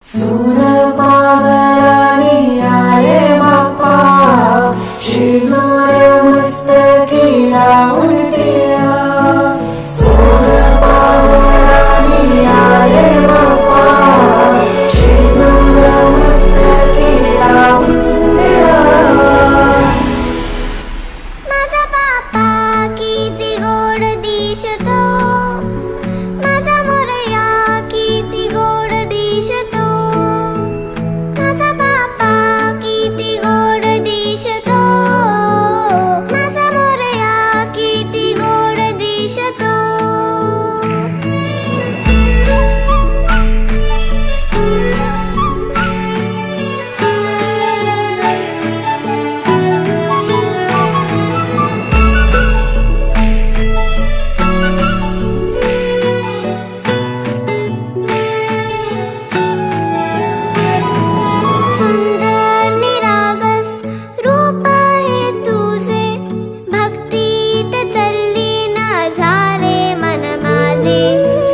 सूर पावरानी आये बाप्पा, शिंदूर मस्तकी लावून टिळा. सूर पावरानी आये बाप्पा, शिंदूर मस्तकी लावून टिळा. माझा बाप्पा किती गोड दिसतो, माझा मोरया किती गोड दिसतो. माझा बाप्पा किती गोड दिसतो, माझा मोरया किती गोड दिसतो. सुंदर निरागस रूप आहे तुझे, भक्तीत तल्लीन झाले मन माझे.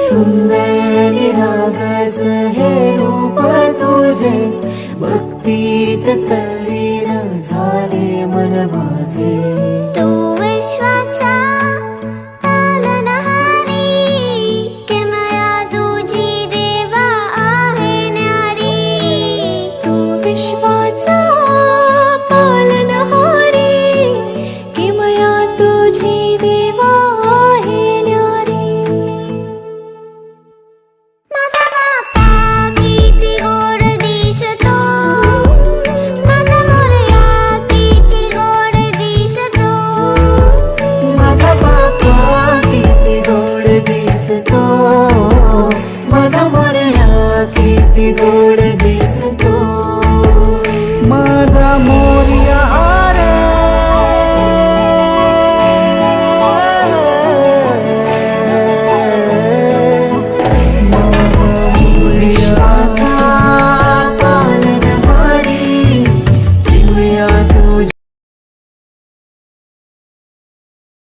सुंदर निरागस हे रूप तुझे, भक्तीत तल्लीन झाले मन माझे. तू विश्वाचा पालनहारी, किमया तुझी देवा आहे न्यारी. तू विश्वाचा पालनहारी, किमया तुझी देवा आहे न्यारी. माझा बाप्पा किती गोड दिसतो, माझा मोरया किती गोड दिसतो. माझा बाप्पा किती गोड दिसतो, माझा मोरया किती गोड दिसतो. माझा मोर